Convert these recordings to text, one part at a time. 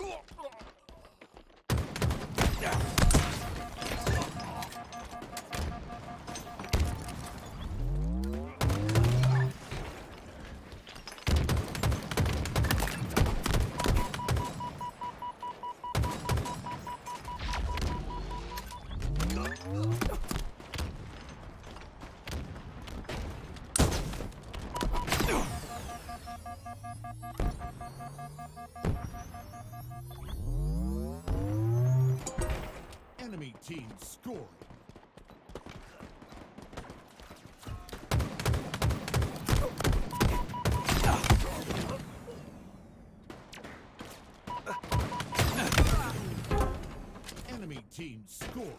Enemy team scoring. Enemy team scoring.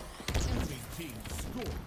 Enemy team scoring. Enemy team scoring.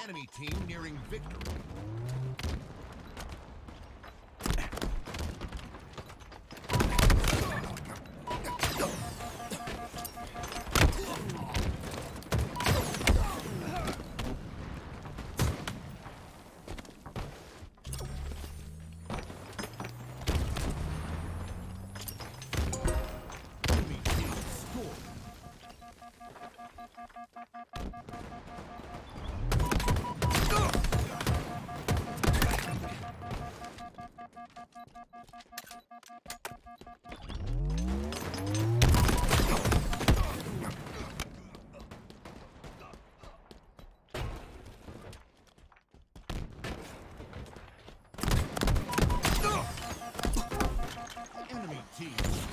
Enemy team nearing victory. Enemy team score. Enemy team score.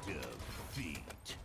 Defeat.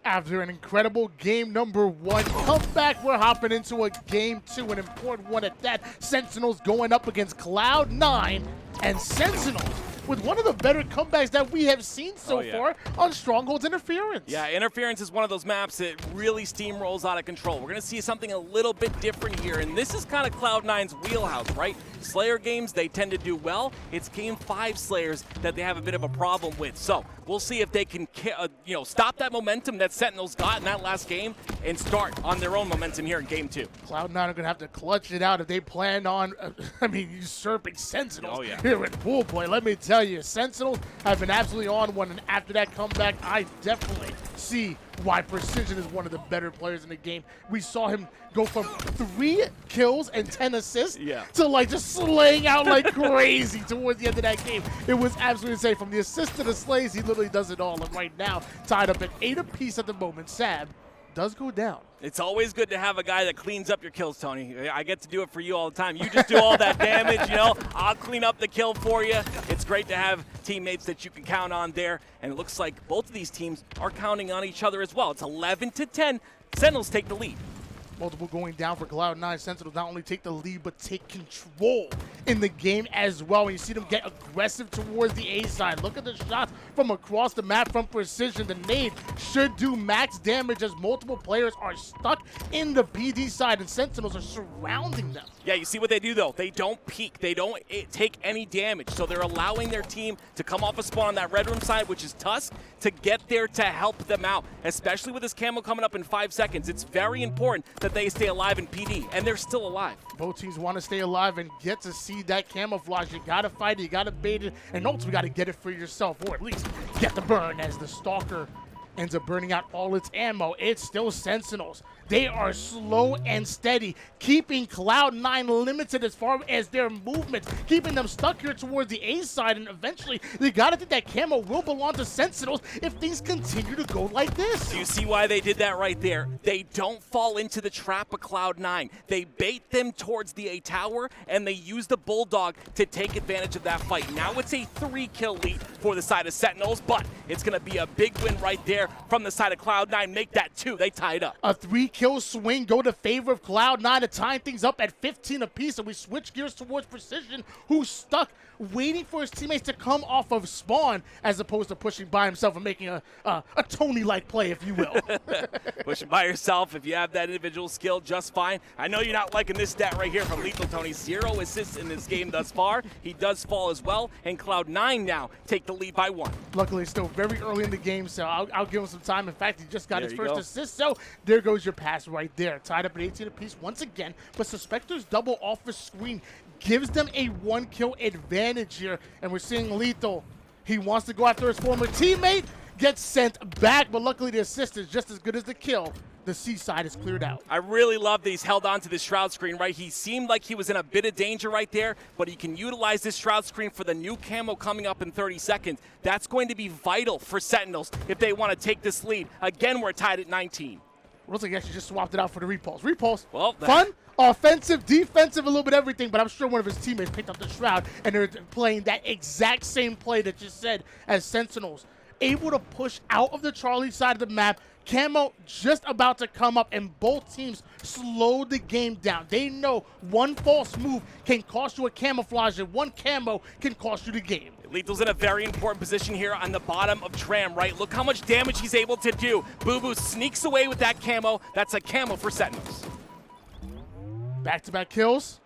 After an incredible game number 1 comeback, we're hopping into a game 2, an important one at that. Sentinels going up against Cloud9, and Sentinels with one of the better comebacks that we have seen so far on Stronghold's Interference. Yeah, Interference is one of those maps that really steamrolls out of control. We're going to see something a little bit different here, and this is kind of Cloud9's wheelhouse, right? Slayer games, they tend to do well. It's Game 5 Slayers that they have a bit of a problem with. So we'll see if they can stop that momentum that Sentinels got in that last game and start on their own momentum here in Game 2. Cloud9 are going to have to clutch it out if they plan on, usurping Sentinels here in Pool Boy. Let me tell you, Sentinels have been absolutely on one, and after that comeback, I definitely see why Precision is one of the better players in the game. We saw him go from 3 kills and 10 assists to just slaying out like crazy towards the end of that game. It was absolutely insane. From the assists to the slays, he literally does it all. And right now, tied up at 8 apiece at the moment, Sab does go down. It's always good to have a guy that cleans up your kills, Tony. I get to do it for you all the time. You just do all that damage, I'll clean up the kill for you. It's great to have teammates that you can count on there, and it looks like both of these teams are counting on each other as well. It's 11-10. Sentinels take the lead. Multiple going down for Cloud9. Sentinels not only take the lead, but take control in the game as well. And you see them get aggressive towards the A side. Look at the shots from across the map from Precision. The nade should do max damage as multiple players are stuck in the PD side, and Sentinels are surrounding them. Yeah, you see what they do, though. They don't peek. They don't take any damage. So they're allowing their team to come off a spawn on that red room side, which is Tusk, to get there to help them out, especially with this camo coming up in 5 seconds. It's very important that they stay alive in PD, and they're still alive. Both teams want to stay alive and get to see that camouflage. You got to fight it, you got to bait it, and ultimately got to get it for yourself, or at least get the burn as the Stalker ends up burning out all its ammo. It's still Sentinels. They are slow and steady, keeping Cloud9 limited as far as their movements, keeping them stuck here towards the A side, and eventually they gotta think that camo will belong to Sentinels if things continue to go like this. Do you see why they did that right there? They don't fall into the trap of Cloud9. They bait them towards the A tower, and they use the Bulldog to take advantage of that fight. Now it's a 3-kill lead for the side of Sentinels, but it's gonna be a big win right there from the side of Cloud9, make that 2. They tie it up. A 3-kill swing go to favor of Cloud9 to tying things up at 15 apiece, and we switch gears towards Precision, who's stuck waiting for his teammates to come off of spawn as opposed to pushing by himself and making a Tony-like play, if you will. Pushing by yourself, if you have that individual skill, just fine. I know you're not liking this stat right here from LethuL Tony. 0 assists in this game thus far. He does fall as well, and Cloud9 now take the lead by 1. Luckily, it's still very early in the game, so I'll give him some time. In fact, he just got his first assist, so there goes your pass right there. Tied up at 18 apiece once again, but Suspector's double off the screen gives them a 1-kill advantage here, and we're seeing LethuL. He wants to go after his former teammate, gets sent back, but luckily the assist is just as good as the kill. The C side is cleared out. I really love that he's held on to this shroud screen, right? He seemed like he was in a bit of danger right there, but he can utilize this shroud screen for the new camo coming up in 30 seconds. That's going to be vital for Sentinels if they want to take this lead. Again, we're tied at 19. Looks like he actually just swapped it out for the repulse. Repulse, well, fun, offensive, defensive, a little bit of everything, but I'm sure one of his teammates picked up the shroud, and they're playing that exact same play that you said as Sentinels. Able to push out of the Charlie side of the map, camo just about to come up, and both teams slow the game down. They know one false move can cost you a camouflage, and one camo can cost you the game. LethuL's in a very important position here on the bottom of Tram, right? Look how much damage he's able to do. Bubu sneaks away with that camo. That's a camo for Sentinels. Back-to-back kills,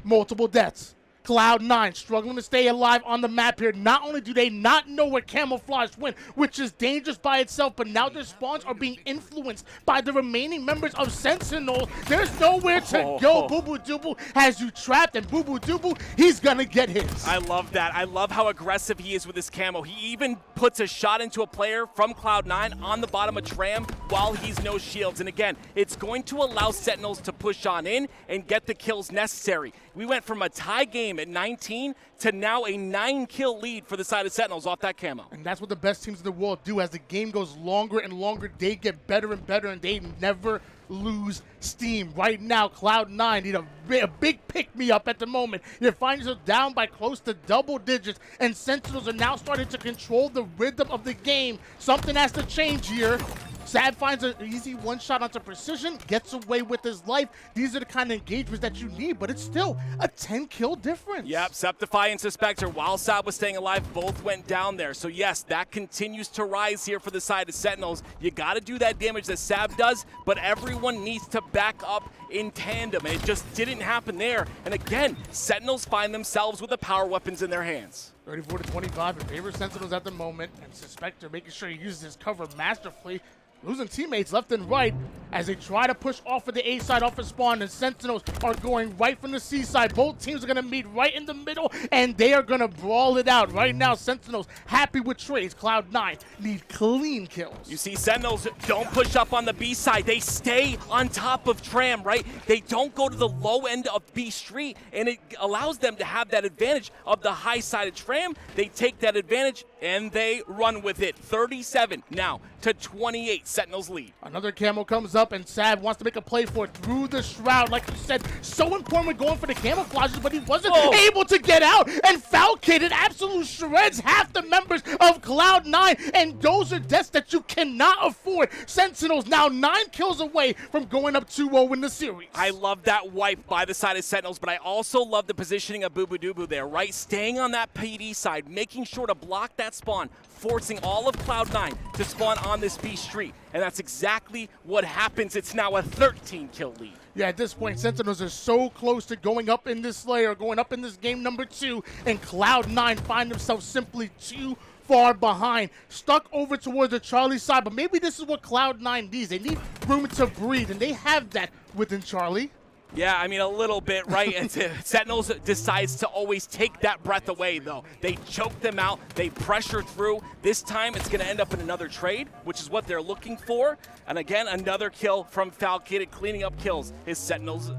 multiple deaths. Cloud9 struggling to stay alive on the map here. Not only do they not know where camouflage went, which is dangerous by itself, but now their spawns are being influenced by the remaining members of Sentinel. There's nowhere to go. Bubu Dubu has you trapped, and Bubu Dubu, he's gonna get his. I love that. I love how aggressive he is with his camo. He even puts a shot into a player from Cloud9 on the bottom of Tram while he's no shields. And again, it's going to allow Sentinels to push on in and get the kills necessary. We went from a tie game at 19 to now a 9-kill lead for the side of Sentinels off that camo. And that's what the best teams in the world do. As the game goes longer and longer, they get better and better, and they never lose steam. Right now, Cloud9 need a big pick-me-up at the moment. You find yourself down by close to double digits, and Sentinels are now starting to control the rhythm of the game. Something has to change here. Sab finds an easy one-shot onto Precision, gets away with his life. These are the kind of engagements that you need, but it's still a 10-kill difference. Yep, Sceptify and Suspector, while Sab was staying alive, both went down there. So yes, that continues to rise here for the side of Sentinels. You got to do that damage that Sab does, but everyone needs to back up in tandem, and it just didn't happen there. And again, Sentinels find themselves with the power weapons in their hands. 34-25 in favor of Sentinels at the moment, and Suspector making sure he uses his cover masterfully. Losing teammates left and right as they try to push off of the A side off of spawn, and Sentinels are going right from the C side. Both teams are going to meet right in the middle, and they are going to brawl it out. Right now, Sentinels happy with trades. Cloud9 need clean kills. You see, Sentinels don't push up on the B side. They stay on top of Tram, right? They don't go to the low end of B Street, and it allows them to have that advantage of the high side of Tram. They take that advantage, and they run with it. 37 now to 28. Sentinels lead. Another camo comes up, and Sab wants to make a play for it through the shroud. Like you said, so important with going for the camouflages, but he wasn't able to get out. And Falcated absolute shreds half the members of Cloud9, and those are deaths that you cannot afford. Sentinels now 9 kills away from going up 2-0 in the series. I love that wipe by the side of Sentinels, but I also love the positioning of Bubu Dubu there, right? Staying on that PD side, making sure to block that spawn, forcing all of Cloud9 to spawn on this B Street. And that's exactly what happens. It's now a 13-kill lead. Yeah, at this point, Sentinels are so close to going up in this Slayer, going up in this game number 2, and Cloud9 find themselves simply too far behind, stuck over towards the Charlie side. But maybe this is what Cloud9 needs. They need room to breathe, and they have that within Charlie. Yeah, I mean, a little bit, right? Sentinels decides to always take that breath away, though. They choke them out. They pressure through. This time, it's going to end up in another trade, which is what they're looking for. And again, another kill from Falcated, cleaning up kills. His Sentinels,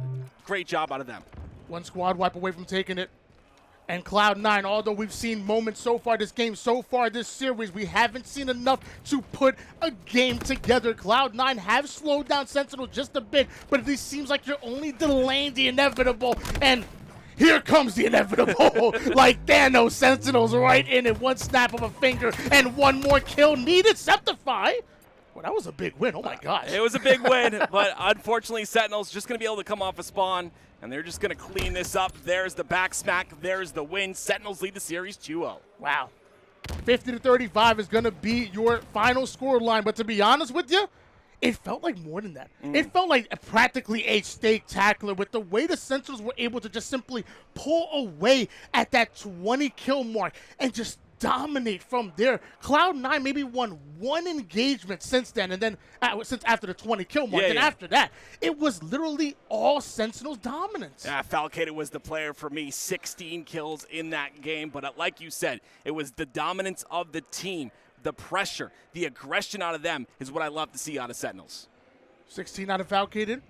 great job out of them. One squad wipe away from taking it. And Cloud9, although we've seen moments so far this game, so far this series, we haven't seen enough to put a game together. Cloud9 have slowed down Sentinel just a bit, but it at least seems like you're only delaying the inevitable. And here comes the inevitable. Like Thanos, Sentinels right in it. One snap of a finger and one more kill needed. Sceptify Well, that was a big win. Oh, my gosh. It was a big win, but unfortunately, Sentinels just going to be able to come off a spawn, and they're just going to clean this up. There's the back smack. There's the win. Sentinels lead the series 2-0. Wow. 50-35 is going to be your final score line. But to be honest with you, it felt like more than that. It felt like practically a stake tackler with the way the Sentinels were able to just simply pull away at that 20-kill mark and just dominate from there. Cloud9 maybe won one engagement since then, and then since after the 20-kill mark. And after that, it was literally all Sentinels dominance. Yeah, Falcated was the player for me. 16 kills in that game, but like you said, it was the dominance of the team. The pressure, the aggression out of them is what I love to see out of Sentinels. 16 out of Falcated.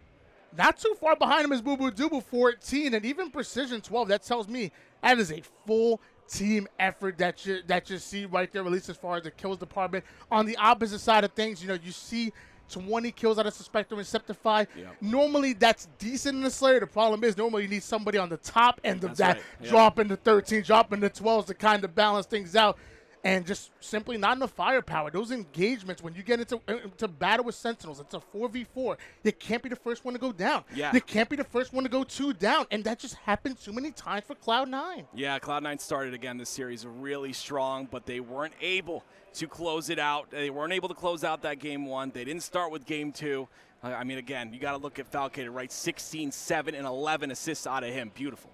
Not too far behind him is bubu dubu 14, and even Precision 12. That tells me that is a full team effort that you see right there, at least as far as the kills department. On the opposite side of things, you know, you see 20 kills out of Suspector and Sceptify. Normally, that's decent in the Slayer. The problem is normally you need somebody on the top end of that, dropping the 13, dropping the 12s to kind of balance things out. And just simply not enough firepower. Those engagements, when you get into battle with Sentinels, it's a 4v4. You can't be the first one to go down. You can't be the first one to go 2 down. And that just happened too many times for Cloud9. Yeah, Cloud9 started again this series really strong, but they weren't able to close it out. They weren't able to close out that game 1. They didn't start with game 2. I mean, again, you got to look at Falcated, right? 16, 7, and 11 assists out of him. Beautiful.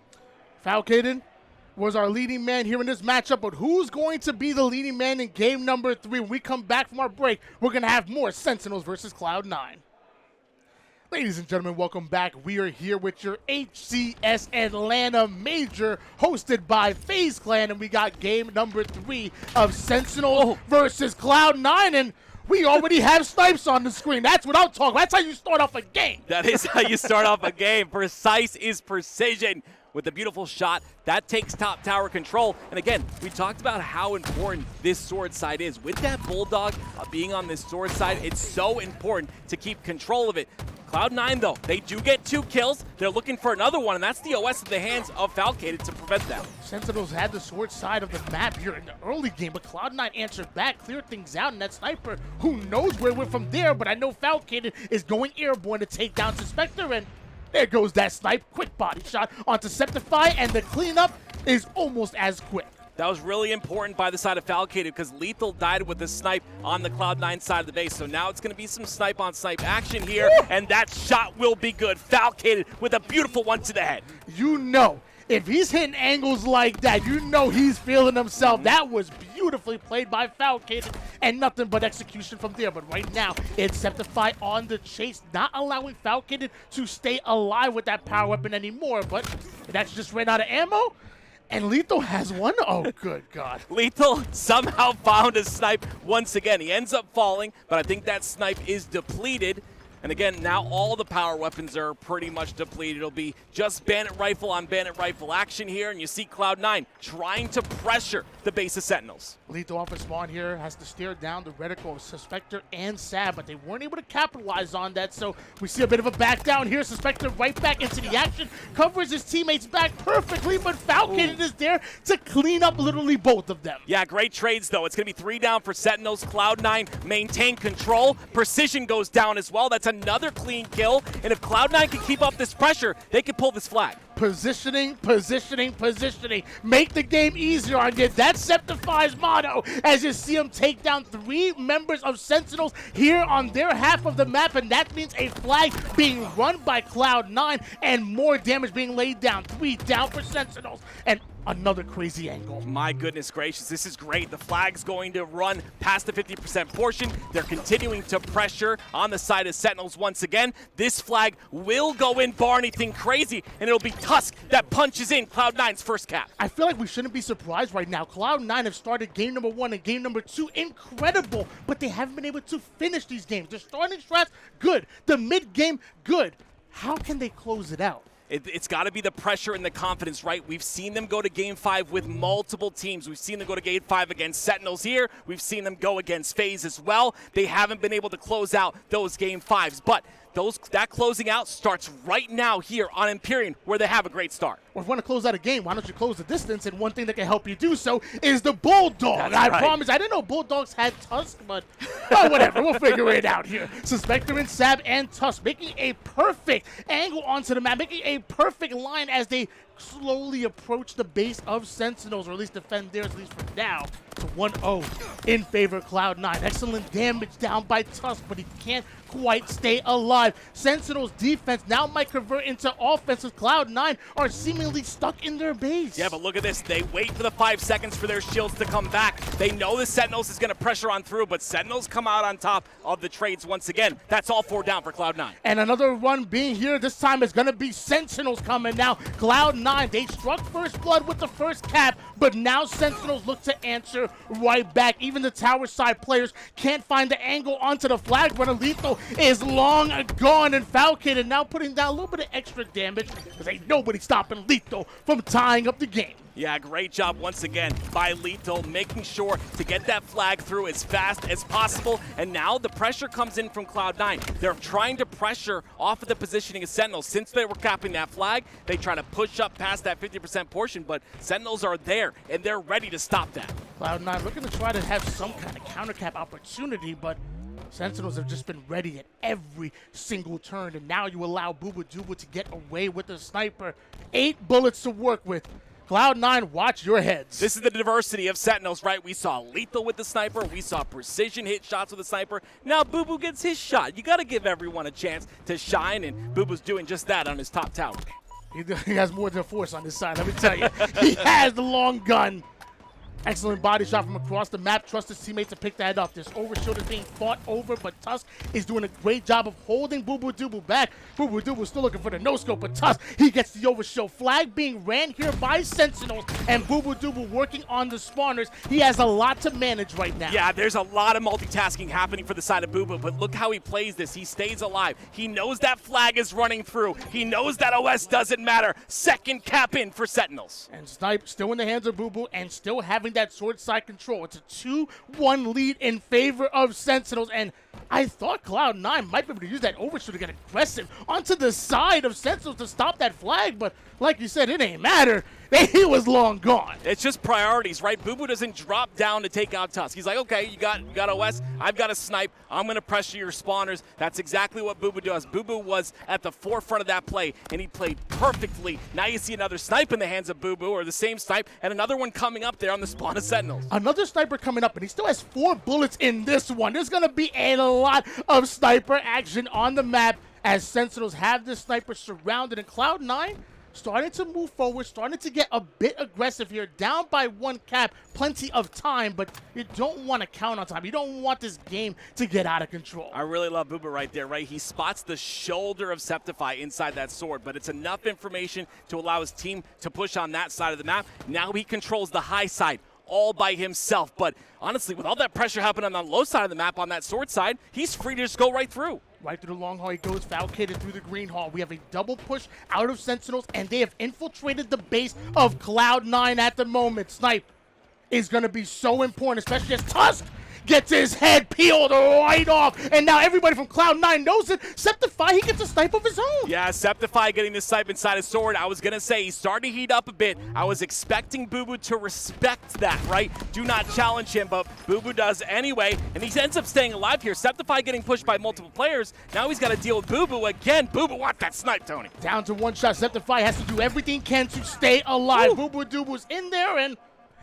Falcated was our leading man here in this matchup, but who's going to be the leading man in game number 3? When we come back from our break, we're going to have more Sentinels versus Cloud9. Ladies and gentlemen, welcome back. We are here with your HCS Atlanta Major, hosted by FaZe Clan, and we got game number 3 of Sentinels versus Cloud9, and we already have snipes on the screen. That's what I'm talking about. That's how you start off a game. That is how you start off a game. Precise is precision. With a beautiful shot, that takes top tower control. And again, we talked about how important this sword side is. With that Bulldog being on this sword side, it's so important to keep control of it. Cloud9, though, they do get 2 kills. They're looking for another one, and that's the OS in the hands of Falcated to prevent that. Sentinels had the sword side of the map here in the early game, but Cloud9 answered back, cleared things out, and that sniper, who knows where it went from there, but I know Falcated is going airborne to take down Suspector, and there goes that snipe. Quick body shot onto Sceptify, and the cleanup is almost as quick. That was really important by the side of Falcated because LethuL died with the snipe on the Cloud9 side of the base. So now it's going to be some snipe-on-snipe action here, and that shot will be good. Falcated with a beautiful one to the head. You know, if he's hitting angles like that, you know he's feeling himself. That was beautifully played by Falcated, and nothing but execution from there. But right now, it's Sceptify on the chase, not allowing Falcated to stay alive with that power weapon anymore. But that's just ran out of ammo. And LethuL has one? Oh, good God. LethuL somehow found a snipe once again. He ends up falling, but I think that snipe is depleted. And again, now all the power weapons are pretty much depleted. It'll be just bandit rifle on bandit rifle action here, and you see Cloud9 trying to pressure the base of Sentinels. LethuL off of spawn here has to stare down the reticle of Suspector and Sab, but they weren't able to capitalize on that, so we see a bit of a back down here. Suspector right back into the action, covers his teammates back perfectly, but Falcated is there to clean up literally both of them. Yeah, great trades, though. It's going to be 3 down for Sentinels. Cloud9 maintain control. Precision goes down as well. That's another clean kill, and if Cloud9 can keep up this pressure, they can pull this flag. Positioning, positioning, positioning. Make the game easier on you. That's Sceptify's motto as you see him take down 3 members of Sentinels here on their half of the map, and that means a flag being run by Cloud9 and more damage being laid down. 3 down for Sentinels, and another crazy angle. My goodness gracious, this is great. The flag's going to run past the 50% portion. They're continuing to pressure on the side of Sentinels once again. This flag will go in bar anything crazy, and it'll be Tusk that punches in Cloud9's first cap. I feel like we shouldn't be surprised right now. Cloud9 have started game number 1 and game number 2 incredible, but they haven't been able to finish these games. Their starting strats, good. The mid game, good. How can they close it out? It's got to be the pressure and the confidence, right? We've seen them go to Game 5 with multiple teams. We've seen them go to Game 5 against Sentinels here. We've seen them go against FaZe as well. They haven't been able to close out those Game 5s, but that closing out starts right now here on Empyrean, where they have a great start. Or if you want to close out a game, why don't you close the distance? And one thing that can help you do so is the Bulldog. That's right. Promise, I didn't know Bulldogs had Tusk, but whatever, we'll figure it out here. Suspector and Sab and Tusk making a perfect angle onto the map, making a perfect line as they slowly approach the base of Sentinels, or at least defend theirs, at least for now. To 1-0 in favor of Cloud9. Excellent damage down by Tusk, but he can't quite stay alive. Sentinels defense now might convert into offense as Cloud9 are seemingly stuck in their base. Yeah, but look at this. They wait for the 5 seconds for their shields to come back. They know the Sentinels is going to pressure on through, but Sentinels come out on top of the trades once again. That's all 4 down for Cloud9. And another run being here. This time it's going to be Sentinels coming now. Cloud9, they struck first blood with the first cap, but now Sentinels look to answer right back. Even the tower side players can't find the angle onto the flag runner. LethuL is long gone, and Falcated now putting down a little bit of extra damage because ain't nobody stopping LethuL from tying up the game. Yeah, great job once again by LethuL, making sure to get that flag through as fast as possible. And now the pressure comes in from Cloud9. They're trying to pressure off of the positioning of Sentinels. Since they were capping that flag, they try to push up past that 50% portion, but Sentinels are there, and they're ready to stop that. Cloud9 looking to try to have some kind of counter cap opportunity, but Sentinels have just been ready at every single turn, and now you allow bubu to get away with the sniper. 8 bullets to work with. Cloud9, watch your heads. This is the diversity of Sentinels, right? We saw LethuL with the sniper. We saw Precision hit shots with the sniper. Now bubu gets his shot. You got to give everyone a chance to shine, and bubu's doing just that on his top tower. He has more than a force on his side, let me tell you. He has the long gun. Excellent body shot from across the map. Trust his teammates to pick that up. This overshield is being fought over, but Tusk is doing a great job of holding bubu back. Bubu still looking for the no-scope, but Tusk, he gets the overshield. Flag being ran here by Sentinels, and bubu working on the spawners. He has a lot to manage right now. Yeah, there's a lot of multitasking happening for the side of bubu, but look how he plays this. He stays alive. He knows that flag is running through. He knows that OS doesn't matter. Second cap in for Sentinels. And Snipe still in the hands of bubu and still having that sword side control. It's a 2-1 lead in favor of Sentinels, and I thought Cloud9 might be able to use that overshoot to get aggressive onto the side of Sentinels to stop that flag, but like you said, it ain't matter. He was long gone. It's just priorities, right? Bubu doesn't drop down to take out Tusk. He's like, okay, you got OS, I've got a snipe, I'm going to pressure your spawners. That's exactly what bubu does. Bubu was at the forefront of that play, and he played perfectly. Now you see another snipe in the hands of bubu, or the same snipe, and another one coming up there on the spawn of Sentinels. Another sniper coming up, and he still has 4 bullets in this one. There's going to be a lot of sniper action on the map as Sentinels have this sniper surrounded, and Cloud9 starting to move forward, starting to get a bit aggressive here. Down by 1 cap, plenty of time, but you don't want to count on time. You don't want this game to get out of control. I really love bubu right there, right? He spots the shoulder of Sceptify inside that sword, but it's enough information to allow his team to push on that side of the map. Now he controls the high side all by himself, but honestly, with all that pressure happening on the low side of the map on that sword side, he's free to just go right through. Right through the long hall he goes, Falcated through the green hall. We have a double push out of Sentinels, and they have infiltrated the base of Cloud9 at the moment. Snipe is going to be so important, especially as Tusk gets his head peeled right off. And now everybody from Cloud9 knows it. Sceptify, he gets a snipe of his own. Yeah, Sceptify getting the snipe inside his sword. I was going to say, he's starting to heat up a bit. I was expecting bubu to respect that, right? Do not challenge him, but bubu does anyway. And he ends up staying alive here. Sceptify getting pushed by multiple players. Now he's got to deal with bubu again. Bubu, want that snipe, Tony. Down to 1 shot. Sceptify has to do everything he can to stay alive. Bubu's in there, and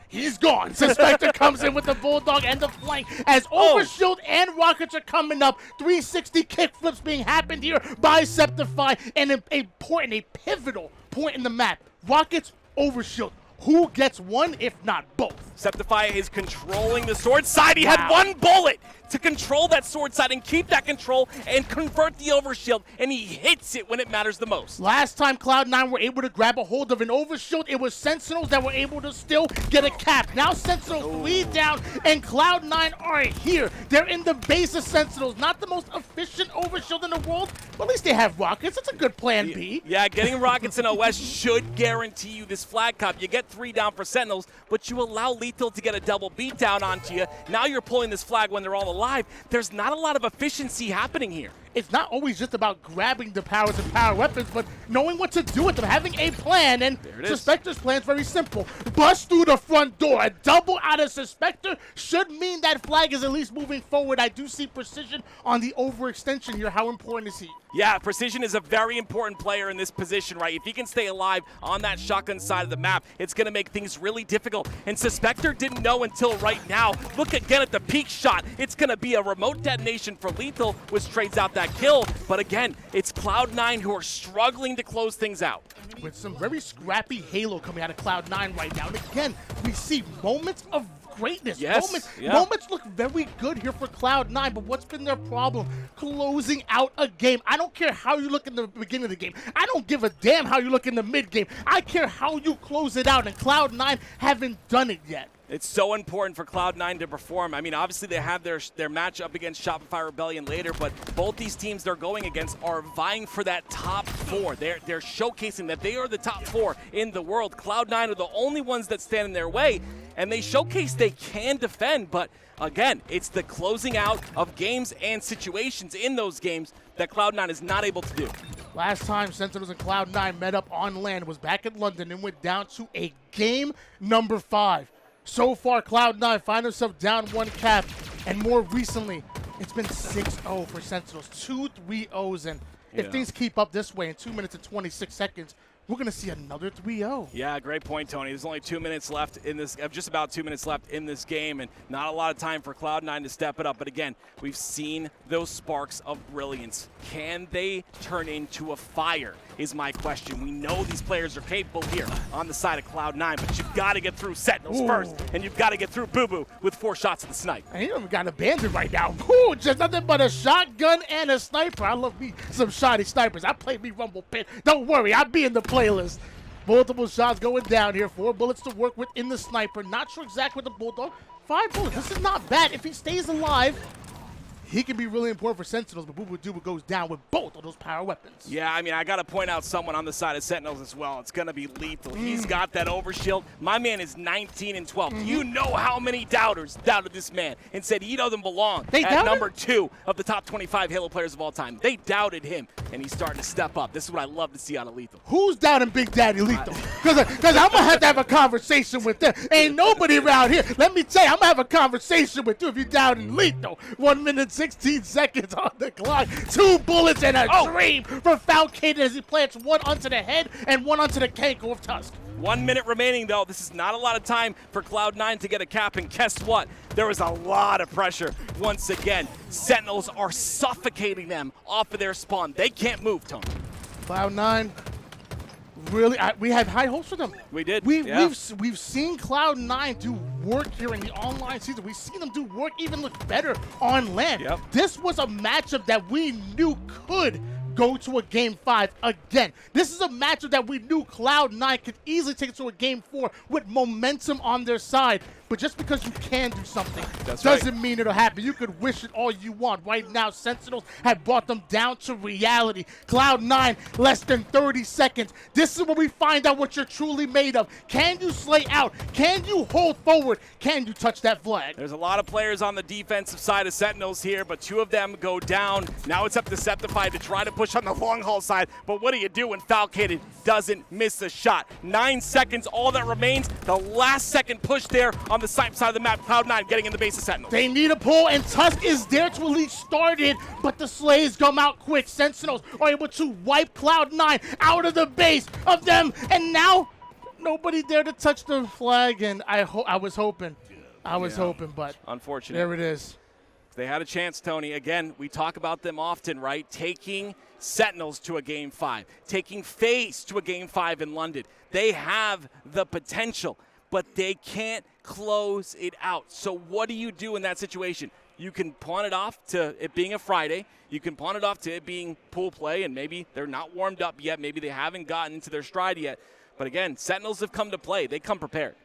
he's gone. Suspector comes in with the Bulldog and the flank as Overshield and Rockets are coming up. 360 kickflips being happened here by Sceptify, and an important, a pivotal point in the map. Rockets, Overshield. Who gets one, if not both? Sceptify is controlling the sword side. He had 1 bullet to control that sword side and keep that control and convert the overshield, and he hits it when it matters the most. Last time Cloud9 were able to grab a hold of an overshield, it was Sentinels that were able to still get a cap. Now Sentinels lead down, and Cloud9 are here. They're in the base of Sentinels. Not the most efficient overshield in the world, but at least they have rockets. It's a good plan B. Yeah, getting rockets in OS should guarantee you this flag cup. You get 3 down for Sentinels, but you allow LethuL to get a double beatdown onto you. Now you're pulling this flag when they're all alive. There's not a lot of efficiency happening here. It's not always just about grabbing the powers and power weapons, but knowing what to do with them, having a plan, and Suspector's plan is very simple. Bust through the front door. A double out of Suspector should mean that flag is at least moving forward. I do see Precision on the overextension here. How important is he? Yeah, Precision is a very important player in this position, right? If he can stay alive on that shotgun side of the map, it's going to make things really difficult. And Suspector didn't know until right now. Look again at the peak shot. It's going to be a remote detonation for LethuL, which trades out that kill. But again, it's Cloud9 who are struggling to close things out. With some very scrappy Halo coming out of Cloud9 right now. And again, we see moments of greatness. Moments look very good here for Cloud9, but what's been their problem? Closing out a game. I don't care how you look in the beginning of the game. I don't give a damn how you look in the mid game. I care how you close it out, and Cloud9 haven't done it yet. It's so important for Cloud9 to perform. I mean, obviously they have their match up against Shopify Rebellion later, but both these teams they're going against are vying for that top 4. They're showcasing that they are the top 4 in the world. Cloud9 are the only ones that stand in their way, and they showcase they can defend, but again, it's the closing out of games and situations in those games that Cloud9 is not able to do. Last time Sentinels and Cloud9 met up on land was back in London and went down to a game number 5. So far, Cloud9 find themselves down 1 cap, and more recently, it's been 6-0 for Sentinels, 2 3-0s, and if things keep up this way in 2 minutes and 26 seconds, we're going to see another 3-0. Yeah, great point, Tony. There's only 2 minutes left in this, just about 2 minutes left in this game, and not a lot of time for Cloud9 to step it up. But again, we've seen those sparks of brilliance. Can they turn into a fire is my question. We know these players are capable here on the side of Cloud9, but you've got to get through Sentinels first, and you've got to get through bubu with 4 shots of the snipe. And he don't even got abandoned right now. Ooh, just nothing but a shotgun and a sniper. I love me some shoddy snipers. I play me Rumble Pit. Don't worry, I'll be in the playlist. Multiple shots going down here. 4 bullets to work with in the sniper. Not sure exactly what the Bulldog. 5 bullets. This is not bad. If he stays alive, he can be really important for Sentinels, but bubu dubu goes down with both of those power weapons. Yeah, I mean, I got to point out someone on the side of Sentinels as well. It's going to be LethuL. He's got that overshield. My man is 19-12. You know how many doubters doubted this man and said he doesn't belong at number 2 of the top 25 Halo players of all time. They doubted him, and he's starting to step up. This is what I love to see out of LethuL. Who's doubting Big Daddy LethuL? Because I'm going to have a conversation with them. Ain't nobody around here. Let me tell you, I'm going to have a conversation with you if you're doubting LethuL. 1 minute, 16 seconds on the clock. 2 bullets and a dream from Falcated as he plants 1 onto the head and 1 onto the cankle of Tusk. 1 minute remaining, though. This is not a lot of time for Cloud9 to get a cap, and guess what? There was a lot of pressure once again. Sentinels are suffocating them off of their spawn. They can't move, Tony. Cloud9, really, we have high hopes for them. We did. We've seen Cloud9 do work here in the online season. We've seen them do work even look better on land. This was a matchup that we knew could go to a game 5 again. This is a matchup that we knew Cloud9 could easily take it to a game 4 with momentum on their side. But just because you can do something doesn't mean it'll happen. You could wish it all you want. Right now, Sentinels have brought them down to reality. Cloud9, less than 30 seconds. This is where we find out what you're truly made of. Can you slay out? Can you hold forward? Can you touch that flag? There's a lot of players on the defensive side of Sentinels here, but 2 of them go down. Now it's up to Sceptify to try to push on the long haul side. But what do you do when Falcated doesn't miss a shot? 9 seconds, all that remains. The last second push there on the side of the map. Cloud9 getting in the base of Sentinels. They need a pull, and Tusk is there to at least start it, but the slays come out quick. Sentinels are able to wipe Cloud9 out of the base of them, and now nobody there to touch the flag, and I was hoping, but unfortunate. There it is. They had a chance, Tony. Again, we talk about them often, right? Taking Sentinels to a game 5, taking FaZe to a game 5 in London. They have the potential, but they can't close it out. So what do you do in that situation? You can pawn it off to it being a Friday. You can pawn it off to it being pool play, and maybe they're not warmed up yet. Maybe they haven't gotten into their stride yet. But again, Sentinels have come to play. They come prepared.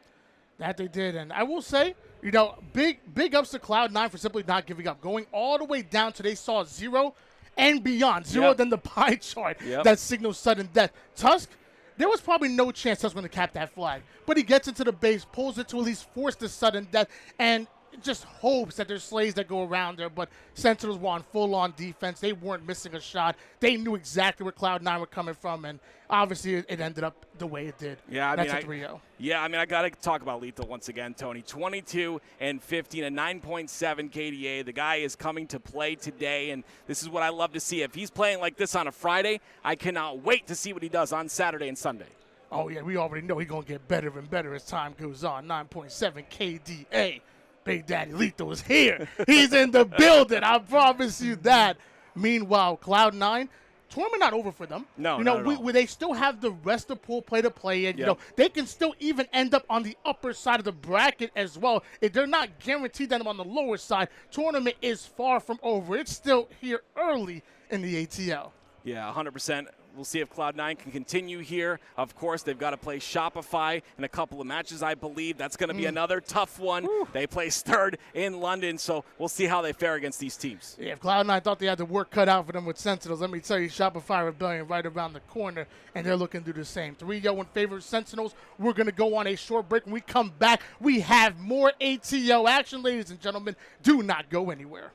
That they did, and I will say, you know, big ups to Cloud9 for simply not giving up. Going all the way down to they saw 0 and beyond. 0 than the pie chart that signals sudden death. Tusk, there was probably no chance Tusk was going to cap that flag. But he gets into the base, pulls it to at least force the sudden death, and just hopes that there's slays that go around there. But Sentinels were on full-on defense. They weren't missing a shot. They knew exactly where Cloud9 were coming from, and obviously it ended up the way it did. Yeah, That's a 3-0. Yeah, I mean, I got to talk about LethuL once again, Tony. 22 and 15, a 9.7 KDA. The guy is coming to play today, and this is what I love to see. If he's playing like this on a Friday, I cannot wait to see what he does on Saturday and Sunday. Oh, yeah, we already know he's going to get better and better as time goes on. 9.7 KDA. Big Daddy LethuL is here. He's in the building. I promise you that. Meanwhile, Cloud9, tournament not over for them. No, you know, not at all. they still have the rest of pool play to play, and you know they can still even end up on the upper side of the bracket as well. If they're not guaranteed that I'm on the lower side, tournament is far from over. It's still here early in the ATL. Yeah, 100%. We'll see if Cloud9 can continue here. Of course, they've got to play Shopify in a couple of matches, I believe. That's going to be another tough one. Woo. They place third in London, so we'll see how they fare against these teams. Yeah, if Cloud9 thought they had the work cut out for them with Sentinels, let me tell you, Shopify Rebellion right around the corner, and they're looking to do the same. 3-0 in favor of Sentinels. We're going to go on a short break. When we come back, we have more ATL action, ladies and gentlemen. Do not go anywhere.